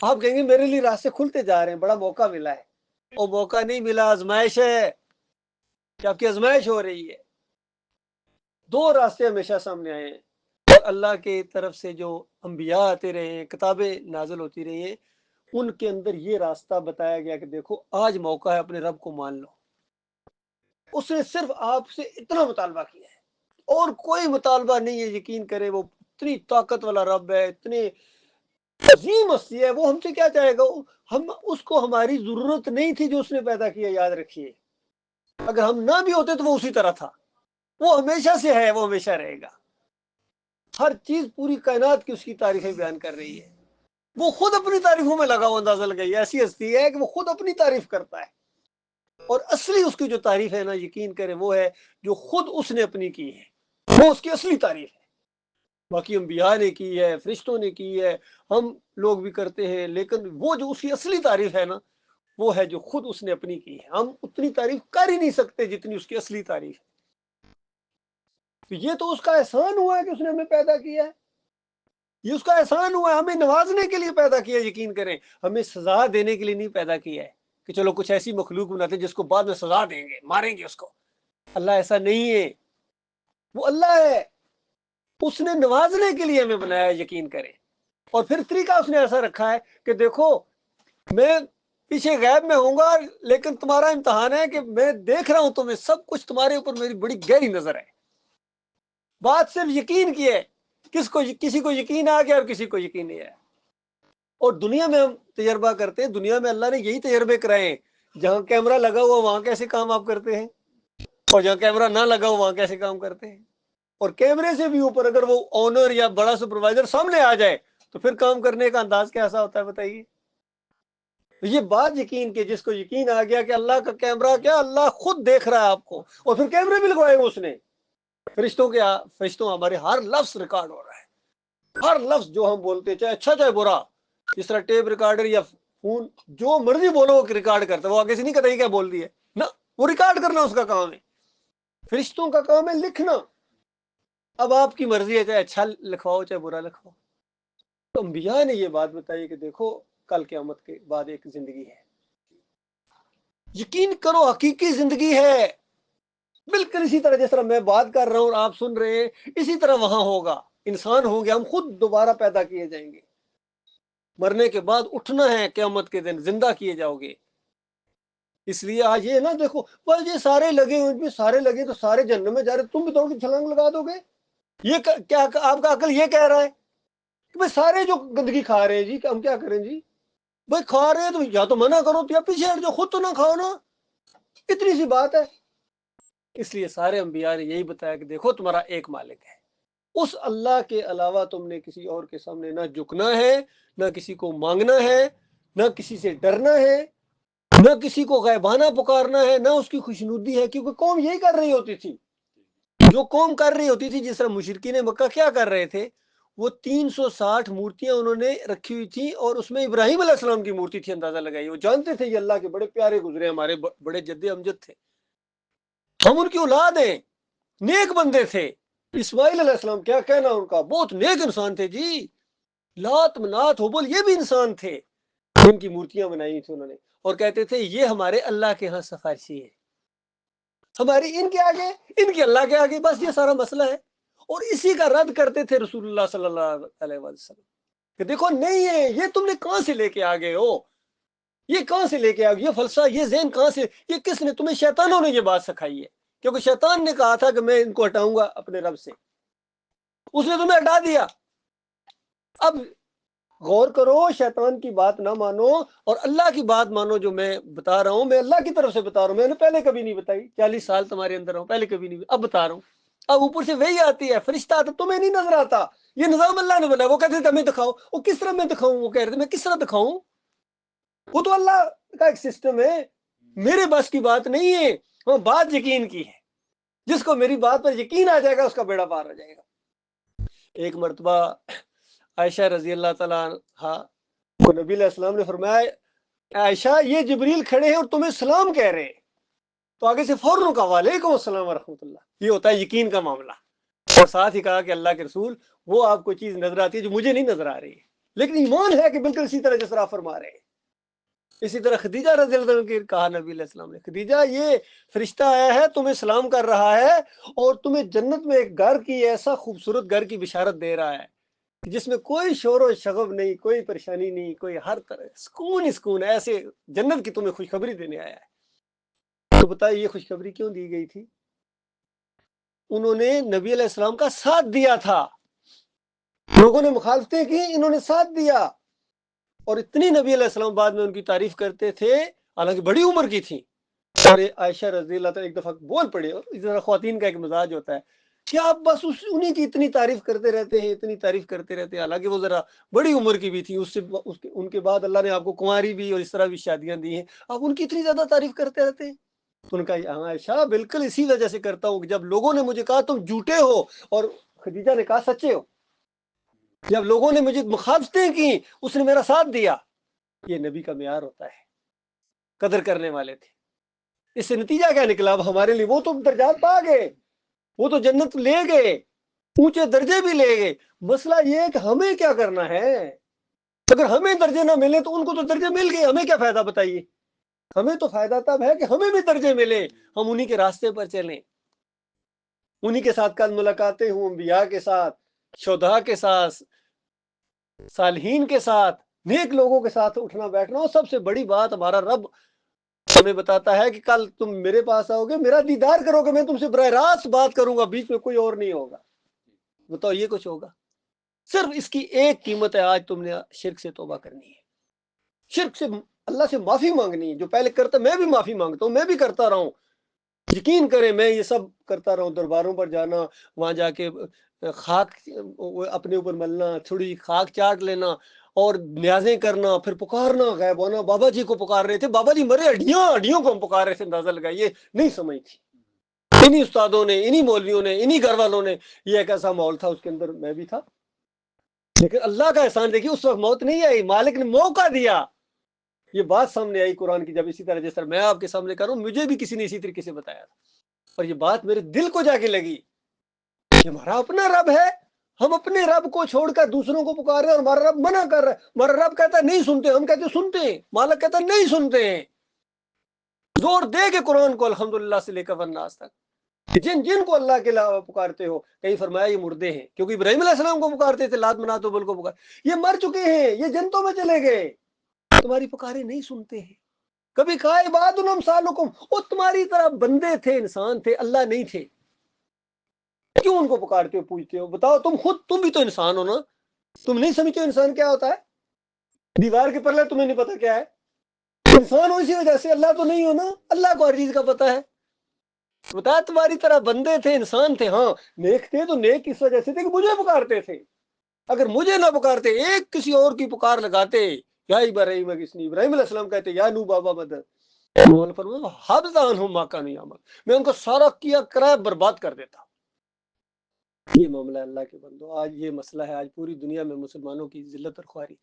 آپ کہیں گے میرے لیے راستے کھلتے جا رہے ہیں، بڑا موقع ملا ہے. وہ موقع نہیں ملا، آزمائش ہے کہ آپ کی آزمائش ہو رہی ہے. دو راستے ہمیشہ سامنے آئے ہیں، اور اللہ کی طرف سے جو انبیاء آتے رہے ہیں، کتابیں نازل ہوتی رہی ہیں، ان کے اندر یہ راستہ بتایا گیا کہ دیکھو آج موقع ہے، اپنے رب کو مان لو. اس نے صرف آپ سے اتنا مطالبہ کیا ہے، اور کوئی مطالبہ نہیں ہے. یقین کرے وہ اتنی طاقت والا رب ہے، اتنے عظیم ہستی ہے، وہ ہم سے کیا چاہے گا؟ ہم اس کو ہماری ضرورت نہیں تھی جو اس نے پیدا کیا، یاد رکھیے. اگر ہم نہ بھی ہوتے تو وہ اسی طرح تھا. وہ ہمیشہ سے ہے، وہ ہمیشہ رہے گا. ہر چیز پوری کائنات کی اس کی تعریفیں بیان کر رہی ہے. وہ خود اپنی تعریفوں میں لگا ہوا، اندازہ لگائی. ایسی ہستی ہے کہ وہ خود اپنی تعریف کرتا ہے، اور اصلی اس کی جو تعریف ہے نا، یقین کریں، وہ ہے جو خود اس نے اپنی کی ہے. وہ اس کی اصلی تعریف ہے. باقی انبیاء نے کی ہے، فرشتوں نے کی ہے، ہم لوگ بھی کرتے ہیں، لیکن وہ جو اس کی اصلی تعریف ہے نا، وہ ہے جو خود اس نے اپنی کی ہے. ہم اتنی تعریف کر ہی نہیں سکتے جتنی اس کی اصلی تعریف ہے. تو یہ تو اس کا احسان ہوا ہے کہ اس نے ہمیں پیدا کیا ہے. یہ اس کا احسان ہوا ہے، ہمیں نوازنے کے لیے پیدا کیا. یقین کریں، ہمیں سزا دینے کے لیے نہیں پیدا کیا ہے کہ چلو کچھ ایسی مخلوق بناتے جس کو بعد میں سزا دیں گے، ماریں گے اس کو. اللہ ایسا نہیں ہے. وہ اللہ ہے، اس نے نوازنے کے لیے ہمیں بنایا. یقین کریں. اور پھر طریقہ اس نے ایسا رکھا ہے کہ دیکھو میں پیچھے غیب میں ہوں گا، لیکن تمہارا امتحان ہے کہ میں دیکھ رہا ہوں تمہیں، سب کچھ تمہارے اوپر میری بڑی گہری نظر ہے. بات صرف یقین کی ہے. کسی کو یقین آ گیا اور کسی کو یقین نہیں آیا. اور دنیا میں ہم تجربہ کرتے ہیں، دنیا میں اللہ نے یہی تجربے کرائے ہیں. جہاں کیمرہ لگا ہوا وہاں کیسے کام آپ کرتے ہیں، اور جہاں کیمرہ نہ لگا ہوا وہاں کیسے کام کرتے ہیں. اور کیمرے سے بھی اوپر اگر وہ آنر یا بڑا سپروائزر سامنے آ جائے تو پھر کام کرنے کا انداز کیسا ہوتا ہے بتائیے. یہ بات یقین کی، جس کو یقین آ گیا کہ اللہ کا کیمرہ کیا، اللہ خود دیکھ رہا ہے آپ کو، اور پھر کیمرے بھی لگوائے اس نے. فرشتوں ہمارے ہر لفظ ریکارڈ ہو رہا ہے. ہر لفظ جو ہم بولتے، چاہے اچھا چاہے برا. جس طرح ٹیپ ریکارڈر یا فون جو مرضی بولو وہ ریکارڈ کرتا ہے، وہ آگے سے نہیں کہتا کیا بول دی ہے نا، وہ ریکارڈ کرنا اس کا کام ہے. فرشتوں کا کام ہے لکھنا. اب آپ کی مرضی ہے، چاہے اچھا لکھواؤ چاہے برا لکھواؤ. تو انبیاء نے یہ بات بتائی کہ دیکھو کل قیامت کے بعد ایک زندگی ہے. یقین کرو حقیقی زندگی ہے. بالکل اسی طرح جس طرح میں بات کر رہا ہوں اور آپ سن رہے ہیں، اسی طرح وہاں ہوگا. انسان ہوں گے، ہم خود دوبارہ پیدا کیے جائیں گے. مرنے کے بعد اٹھنا ہے قیامت کے دن، زندہ کیے جاؤ گے. اس لیے آج یہ نا دیکھو، بس یہ سارے لگے ہوئے، سارے لگے تو سارے جہنم میں جا رہے، تم بھی دوڑ کے چھلانگ لگا دو گے. یہ کیا آپ کا عقل یہ کہہ رہا ہے کہ بھائی سارے جو گندگی کھا رہے ہیں جی، ہم کیا کریں جی؟ بھائی کھا رہے ہیں تو یا تو منع کرو یا پیچھے ہٹ جاؤ، خود تو نہ کھاؤ نا. اتنی سی بات ہے. اس لیے سارے انبیاء نے یہی بتایا کہ دیکھو تمہارا ایک مالک ہے، اس اللہ کے علاوہ تم نے کسی اور کے سامنے نہ جھکنا ہے، نہ کسی کو مانگنا ہے، نہ کسی سے ڈرنا ہے، نہ کسی کو غیبانہ پکارنا ہے، نہ اس کی خوشنودی ہے. کیونکہ قوم یہی کر رہی ہوتی تھی. جو قوم کر رہی ہوتی تھی، جس طرح مشرکین مکہ کیا کر رہے تھے، وہ 360 مورتیاں انہوں نے رکھی ہوئی تھی، اور اس میں ابراہیم علیہ السلام کی مورتی تھی. اندازہ لگائی، وہ جانتے تھے یہ اللہ کے بڑے پیارے گزرے، ہمارے بڑے جد امجد تھے، ہم ان کی اولاد ہیں، نیک بندے تھے. اسماعیل علیہ السلام کیا کہنا ان کا، بہت نیک انسان تھے جی. لات منات حبل یہ بھی انسان تھے. ان کی مورتیاں بنائی تھی انہوں نے، اور کہتے تھے یہ ہمارے اللہ کے ہاں سفارشی ہے، ہماری ان کے آگے، ان کے اللہ کے آگے، بس یہ سارا مسئلہ ہے. اور اسی کا رد کرتے تھے رسول اللہ صلی اللہ علیہ وسلم کہ دیکھو نہیں ہے، یہ تم نے کہاں سے لے کے آ گئے ہو، یہ کہاں سے لے کے آ گئے، یہ فلسفہ، یہ ذہن کہاں سے، یہ کس نے تمہیں، شیطانوں نے یہ بات سکھائی ہے. کیونکہ شیطان نے کہا تھا کہ میں ان کو ہٹاؤں گا اپنے رب سے، اس نے تمہیں ہٹا دیا. اب غور کرو، شیطان کی بات نہ مانو اور اللہ کی بات مانو. جو میں بتا رہا ہوں، میں اللہ کی طرف سے بتا رہا ہوں، میں نے پہلے کبھی نہیں بتائی. 40 سال تمہارے اندر ہوں، پہلے کبھی نہیں، اب بتا رہا ہوں. اب اوپر سے وہی آتی ہے، فرشتہ آتا، تمہیں نہیں نظر آتا. یہ نظام اللہ نے بنا. وہ کہتے تھے ہمیں دکھاؤ. وہ کس طرح میں دکھاؤں؟ وہ کہہ رہے تھے میں کس طرح دکھاؤں؟ وہ تو اللہ کا ایک سسٹم ہے، میرے بس کی بات نہیں ہے. وہ بات یقین کی ہے. جس کو میری بات پر یقین آ جائے گا اس کا بیڑا پار ہو جائے گا. ایک مرتبہ عائشہ رضی اللہ تعالیٰ عنہا کو نبی علیہ السلام نے فرمایا، عائشہ یہ جبریل کھڑے ہیں اور تمہیں سلام کہہ رہے ہیں. تو آگے سے فوراً کہا وعلیکم السلام ورحمۃ اللہ. یہ ہوتا ہے یقین کا معاملہ. اور ساتھ ہی کہا کہ اللہ کے رسول، وہ آپ کو چیز نظر آتی ہے جو مجھے نہیں نظر آ رہی ہے. لیکن ایمان ہے کہ بالکل اسی طرح جس طرح آپ فرما رہے ہیں. اسی طرح خدیجہ رضی اللہ عنہ کی کہا نبی علیہ السلام نے، خدیجہ یہ فرشتہ آیا ہے تمہیں سلام کر رہا ہے اور تمہیں جنت میں ایک گھر کی، ایسا خوبصورت گھر کی بشارت دے رہا ہے جس میں کوئی شور و شغب نہیں، کوئی پریشانی نہیں، کوئی ہر طرح سکون ہی سکون ہے، ایسے جنت کی تمہیں خوشخبری دینے آیا ہے. تو بتائیے یہ خوشخبری کیوں دی گئی تھی؟ انہوں نے نبی علیہ السلام کا ساتھ دیا تھا، لوگوں نے مخالفتیں کی، انہوں نے ساتھ دیا. اور اتنی نبی علیہ السلام بعد میں ان کی تعریف کرتے تھے، حالانکہ بڑی عمر کی تھی. اور عائشہ رضی اللہ تعالیٰ ایک دفعہ بول پڑے، اور اس طرح خواتین کا ایک مزاج ہوتا ہے کہ آپ بس انہیں کی اتنی تعریف کرتے رہتے ہیں، اتنی تعریف کرتے رہتے ہیں، حالانکہ وہ ذرا بڑی عمر کی بھی تھی. ان کے بعد اللہ نے آپ کو کنواری بھی اور اس طرح بھی شادیاں دی ہیں، آپ ان کی اتنی زیادہ تعریف کرتے رہتے ہیں. تو ان کا ہاں عائشہ بالکل اسی وجہ سے کرتا ہوں کہ جب لوگوں نے مجھے کہا تم جھوٹے ہو، اور خدیجہ نے کہا سچے ہو، جب لوگوں نے مجھے مخالفتیں کی اس نے میرا ساتھ دیا. یہ نبی کا معیار ہوتا ہے، قدر کرنے والے تھے. اس سے نتیجہ کیا نکلا؟ اب ہمارے لیے وہ تو درجات پا گئے، وہ تو جنت لے گئے، اونچے درجے بھی لے گئے. مسئلہ یہ ہے کہ ہمیں کیا کرنا ہے؟ اگر ہمیں درجے نہ ملے تو ان کو تو درجے مل گئے، ہمیں کیا فائدہ بتائیے؟ ہمیں تو فائدہ تب ہے کہ ہمیں بھی درجے ملے، ہم انہی کے راستے پر چلیں، انہی کے ساتھ کل ملاقاتیں ہوں، انبیاء کے ساتھ، شہداء کے ساتھ، صالحین کے ساتھ، نیک لوگوں کے ساتھ اٹھنا بیٹھنا. اور سب سے بڑی بات ہمارا رب ہمیں بتاتا ہے کہ کل تم میرے پاس آؤ گے، میرا دیدار کرو گے، میں تم سے براہ راست بات کروں گا، بیچ میں کوئی اور نہیں ہوگا. بتاؤ یہ کچھ ہوگا؟ صرف اس کی ایک قیمت ہے، آج تم نے شرک سے توبہ کرنی ہے، شرک سے اللہ سے معافی مانگنی ہے. جو پہلے کرتا، میں بھی معافی مانگتا ہوں، میں بھی کرتا رہا ہوں، یقین کریں میں یہ سب کرتا رہا ہوں. درباروں پر جانا، وہاں جا کے خاک اپنے اوپر ملنا، تھوڑی خاک چاٹ لینا اور نیازیں کرنا، پھر پکارنا، غائب ہونا. بابا جی کو پکار رہے تھے، بابا جی مرے، ہڈیوں کو ہم پکار رہے تھے. اندازہ لگائیے، نہیں سمجھ تھی. انہی استادوں نے، انہی مولویوں نے، انہی گھر والوں نے، یہ ایک ایسا ماحول تھا، اس کے اندر میں بھی تھا. لیکن اللہ کا احسان دیکھیے، اس وقت موت نہیں آئی، مالک نے موقع دیا. یہ بات سامنے آئی قرآن کی، جب اسی طرح جس طرح میں آپ کے سامنے کروں، مجھے بھی کسی نے اسی طریقے سے بتایا تھا، اور یہ بات میرے دل کو جا کے لگی کہ ہمارا اپنا رب ہے، ہم اپنے رب کو چھوڑ کر دوسروں کو پکار رہے ہیں، اور ہمارا رب منع کر رہا ہے. ہمارا رب کہتا ہے نہیں سنتے، ہم کہتے ہیں سنتے ہیں. مالک کہتا ہے نہیں سنتے ہیں. زور دے کے قرآن کو الحمدللہ سے لے کر والناس تک، جن جن کو اللہ کے علاوہ پکارتے ہو، کہیں فرمایا یہ مردے ہیں، کیونکہ ابراہیم علیہ السلام کو پکارتے تھے، لات منات و بل کو پکار، یہ مر چکے ہیں، یہ جنتوں میں چلے گئے، تمہاری پکارے نہیں سنتے ہیں. کبھی کہا عباد امثالکم، وہ تمہاری طرح بندے تھے، انسان تھے، اللہ نہیں تھے، کیوں ان کو پکارتے ہو، پوچھتے ہو؟ بتاؤ تم بھی تو انسان ہو نا، تم نہیں سمجھتے انسان کیا ہوتا ہے؟ دیوار کے پلے تمہیں نہیں پتا کیا ہے؟ انسان ہو اسی وجہ سے، اللہ تو نہیں ہو نا، اللہ کو ہر چیز کا پتا ہے. بتا تمہاری طرح بندے تھے، انسان تھے، ہاں نیک تھے تو نیک اس وجہ سے تھے کہ مجھے پکارتے تھے. اگر مجھے نہ پکارتے، ایک کسی اور کی پکار لگاتے، یا ابراہیم ابراہیم علیہ السلام کہتے یا نو بابا بدر، میں ان کو سارا کیا کرا برباد کر دیتا. یہ معاملہ اللہ کے بندو، آج یہ مسئلہ ہے، آج پوری دنیا میں مسلمانوں کی ذلت اور خواری،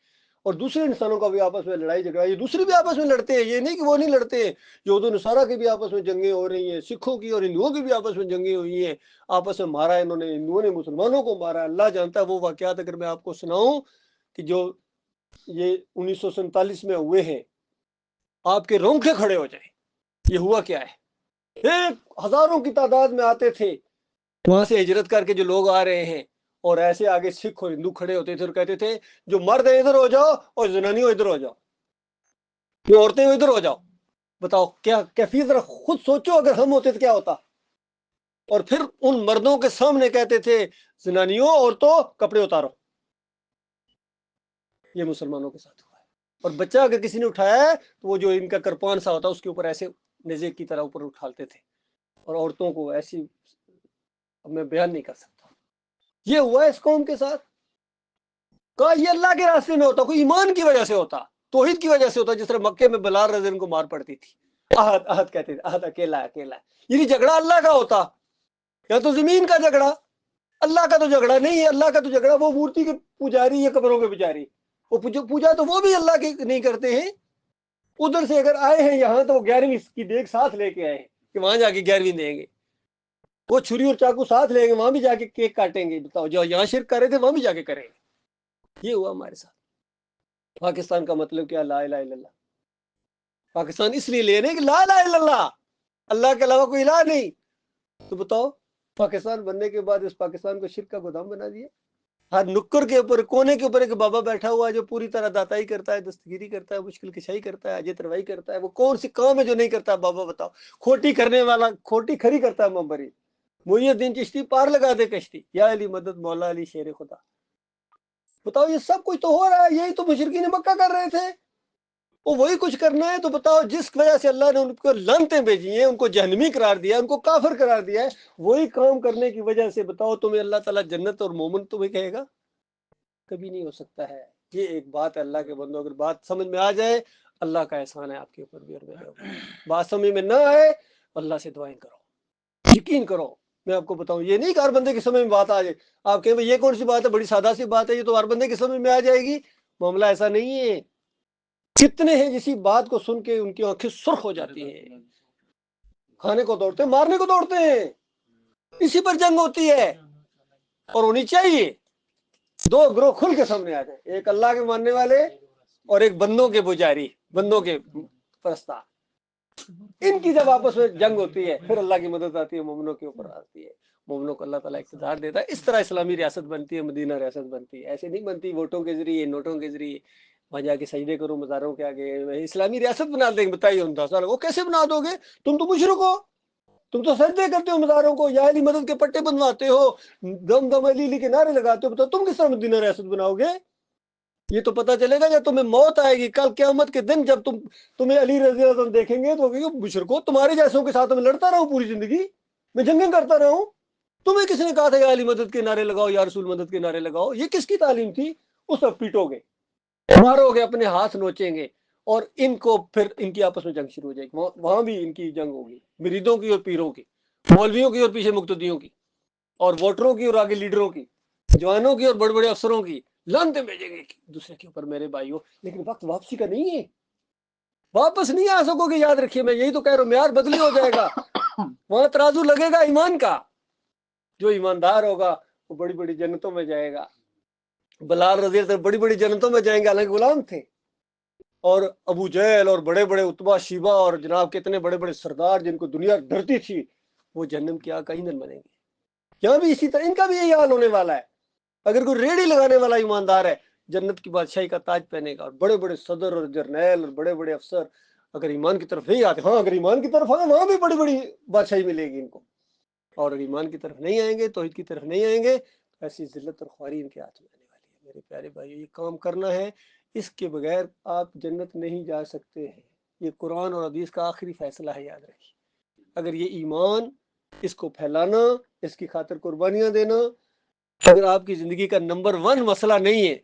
اور دوسرے انسانوں کا بھی آپس میں لڑائی جھگڑا. یہ دوسرے بھی آپس میں لڑتے ہیں، یہ نہیں کہ وہ نہیں لڑتے ہیں. یہود و نصارہ کی بھی آپس میں جنگیں ہو رہی ہیں، سکھوں کی اور ہندوؤں کی بھی آپس میں جنگیں ہوئی ہیں، آپس میں مارا انہوں نے، ہندوؤں نے مسلمانوں کو مارا. اللہ جانتا ہے وہ واقعات اگر میں آپ کو سناؤں کہ جو یہ 1947 میں ہوئے ہیں، آپ کے رونگٹے کھڑے ہو جائیں. یہ ہوا کیا ہے؟ ہزاروں کی تعداد میں آتے تھے، وہاں سے ہجرت کر کے جو لوگ آ رہے ہیں، اور ایسے آگے سکھ اور ہندو کھڑے ہوتے تھے اور کہتے تھے جو مرد ہیں ادھر ہو جاؤ اور زنانیوں ادھر ہو جاؤ، جو عورتیں ادھر ہو جاؤ. بتاؤ کیا کیفیت، ذرا خود سوچو اگر ہم ہوتے تو کیا ہوتا. اور پھر ان مردوں کے سامنے کہتے تھے زنانیوں، عورتوں کپڑے اتارو. یہ مسلمانوں کے ساتھ ہوا ہے. اور بچہ اگر کسی نے اٹھایا ہے تو وہ جو ان کا کرپان سا ہوتا ہے اس کے اوپر ایسے نیزے کی طرح اوپر اٹھالتے تھے، اور عورتوں کو ایسی، میں بیان نہیں کر سکتا. یہ ہوا اس قوم کے ساتھ. کہا یہ اللہ کے راستے میں ہوتا، کوئی ایمان کی وجہ سے ہوتا، توحید کی وجہ سے ہوتا. جس طرح مکے میں بلال رضی اللہ عنہ کو مار پڑتی تھی، احد احد کہتے تھے، احد اکیلا اکیلا. یہ جھگڑا اللہ کا ہوتا، یا تو زمین کا جھگڑا. اللہ کا تو جھگڑا نہیں ہے. اللہ کا تو جھگڑا وہ مورتی کے پجاری یا قبروں کے پجاری، وہ پوجا تو وہ بھی اللہ کی نہیں کرتے ہیں. ادھر سے اگر آئے ہیں یہاں تو وہ 11ویں کی دیگ ساتھ لے کے آئے ہیں کہ وہاں جا کے 11ویں دیں گے. وہ چھری اور چاقو ساتھ لیں گے، وہاں بھی جا کے کیک کاٹیں گے. بتاؤ جو یہاں شرک کر رہے تھے وہاں بھی جا کے کریں گے. یہ ہوا ہمارے ساتھ. پاکستان کا مطلب کیا؟ لا الہ الا اللہ. پاکستان اس لیے لے رہے ہیں کہ لا الہ الا اللہ، اللہ کے علاوہ کوئی الہ نہیں. تو بتاؤ پاکستان بننے کے بعد اس پاکستان کو شرک کا گودام بنا دیا. ہر نکر کے اوپر، کونے کے اوپر ایک بابا بیٹھا ہوا ہے جو پوری طرح داتائی کرتا ہے، دستگیری کرتا ہے، مشکل کشائی کرتا ہے، اجت روائی کرتا ہے. وہ کون سی کام ہے جو نہیں کرتا بابا بتاؤ؟ کھوٹی کرنے والا کھوٹی کھری کرتا ہے ممبری. محی الدین چشتی پار لگا دے کشتی، یا علی مدد مولا علی شیر خدا. بتاؤ یہ سب کچھ تو ہو رہا ہے، یہی تو مشرکین مکہ کر رہے تھے. وہ وہی کچھ کرنا ہے. تو بتاؤ جس وجہ سے اللہ نے ان کو لعنتیں بھیجی ہیں، ان کو جہنمی قرار دیا، ان کو کافر قرار دیا ہے، وہی کام کرنے کی وجہ سے بتاؤ تمہیں اللہ تعالیٰ جنت اور مومن تمہیں کہے گا؟ کبھی نہیں ہو سکتا ہے. یہ ایک بات ہے اللہ کے بندوں، اگر بات سمجھ میں آ جائے اللہ کا احسان ہے آپ کے اوپر بھی اور میرے اوپر. بات سمجھ میں نہ آئے اللہ سے دعائیں کرو، یقین کرو. میں آپ کو بتاؤں یہ نہیں کہ ہر بندے کی سمجھ میں بات آ جائے. آپ کہیں یہ کون سی بات ہے، بڑی سادہ سی بات ہے، یہ تو ہر بندے کی سمجھ میں آ جائے گی. معاملہ ایسا نہیں ہے. کتنے ہیں جسی بات کو سن کے ان کی آنکھیں سرخ ہو جاتی ہیں، کھانے کو دوڑتے ہیں، مارنے کو دوڑتے ہیں. اسی پر جنگ ہوتی ہے اور ہونی چاہیے. دو گروہ کھل کے سامنے آ جائیں، ایک اللہ کے ماننے والے اور ایک بندوں کے پجاری، بندوں کے پرستار. ان کی جب آپس میں جنگ ہوتی ہے پھر اللہ کی مدد آتی ہے، مومنوں کے اوپر آتی ہے. مومنوں کو اللہ تعالیٰ اقتدار دیتا ہے. اس طرح اسلامی ریاست بنتی ہے، مدینہ ریاست بنتی ہے. ایسے نہیں بنتی ووٹوں کے ذریعے، نوٹوں کے ذریعے، وہاں جا کے سجدے کرو مزاروں کے آگے اسلامی ریاست بنا دیں گے. بتائیے 10 سال وہ کیسے بنا دو گے؟ تم تو مشرک ہو، تم تو سجدے کرتے ہو مزاروں کو، یا علی مدد کے پٹے بنواتے ہو، دم دم علی علی کے نعرے لگاتے ہو. بتاؤ تم کس طرح مدینہ ریاست بناؤ گے؟ یہ تو پتہ چلے گا جب تمہیں موت آئے گی کل قیامت کے دن. جب تمہیں علی رضی اللہ عنہ دیکھیں گے تو مشرکو تمہارے جیسوں کے ساتھ میں لڑتا رہوں پوری زندگی، میں جنگیں کرتا رہوں. تمہیں کس نے کہا تھا یا علی مدد کے نعرے لگاؤ، یا رسول مدد کے نعرے لگاؤ؟ یہ کس کی تعلیم تھی؟ اس وقت پیٹو گے، مارو گے، اپنے ہاتھ نوچیں گے، اور ان کو پھر ان کی آپس میں جنگ شروع ہو جائے گی. وہاں بھی ان کی جنگ ہوگی، مریدوں کی اور پیروں کی، مولویوں کی اور پیچھے مقتدیوں کی، اور ووٹروں کی اور آگے لیڈروں کی، جوانوں کی اور بڑے بڑے افسروں کی. لانتے بھیجیں گے دوسرے کے اوپر میرے بھائیوں. لیکن وقت واپسی کا نہیں ہے، واپس نہیں آ سکو گے. یاد رکھیے میں یہی تو کہہ رہا ہوں، معیار بدلی ہو جائے گا. وہاں ترازو لگے گا ایمان کا. جو ایماندار ہوگا وہ بڑی بڑی جنتوں میں جائے گا. بلال رضی اللہ عنہ بڑی بڑی جنتوں میں جائیں گے، حالانکہ غلام تھے. اور ابو جہل اور بڑے بڑے اتبا شیبہ اور جناب کتنے بڑے بڑے سردار جن کو دنیا ڈرتی تھی، وہ جہنم کی آگ کا ایندھن بنیں گے. یہاں بھی اسی طرح ان کا بھی یہی حال ہونے والا ہے. اگر کوئی ریڑھی لگانے والا ایماندار ہے جنت کی بادشاہی کا تاج پہنے گا، اور بڑے بڑے صدر اور جرنیل اور بڑے بڑے افسر اگر ایمان کی طرف نہیں آتے، ہاں اگر ایمان کی طرف آئے وہاں بھی بڑی بڑی بادشاہی ملے گی ان کو. اور اگر ایمان کی طرف نہیں آئیں گے، توحید کی طرف نہیں آئیں گے، ایسی ذلت اور خواری ان کے ہاتھ میں آنے والی ہے. میرے پیارے بھائی یہ کام کرنا ہے، اس کے بغیر آپ جنت نہیں جا سکتے ہیں. یہ قرآن اور حدیث کا آخری فیصلہ ہے، یاد رکھیے. اگر یہ ایمان، اس کو پھیلانا، اس کی خاطر قربانیاں دینا اگر آپ کی زندگی کا نمبر 1 مسئلہ نہیں ہے،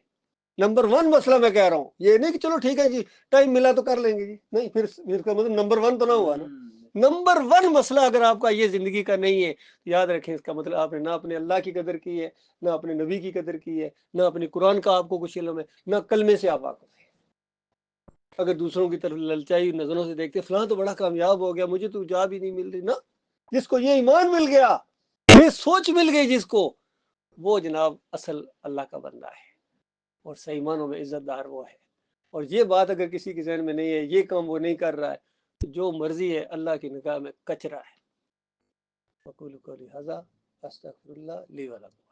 نمبر 1 مسئلہ میں کہہ رہا ہوں، یہ نہیں کہ چلو ٹھیک ہے جی ٹائم ملا تو کر لیں گے جی، نہیں، پھر کا مطلب نمبر 1 تو نہ ہوا نا. نمبر 1 مسئلہ اگر آپ کا یہ زندگی کا نہیں ہے، یاد رکھیں اس کا مطلب آپ نے نہ اپنے اللہ کی قدر کی ہے، نہ اپنے نبی کی قدر کی ہے، نہ اپنے قرآن کا آپ کو کچھ علم ہے، نہ کلمے سے آپ واقف ہیں. اگر دوسروں کی طرف للچائی نظروں سے دیکھتے فلاں تو بڑا کامیاب ہو گیا، مجھے تو جاب ہی نہیں مل رہی. نا، جس کو یہ ایمان مل گیا، یہ سوچ مل گئی جس کو، وہ جناب اصل اللہ کا بندہ ہے، اور صحیح معنوں میں عزت دار وہ ہے. اور یہ بات اگر کسی کے ذہن میں نہیں ہے، یہ کام وہ نہیں کر رہا ہے، تو جو مرضی ہے اللہ کی نگاہ میں کچرا ہے. وقول قولی ھذا استغفر اللہ لی ولکم.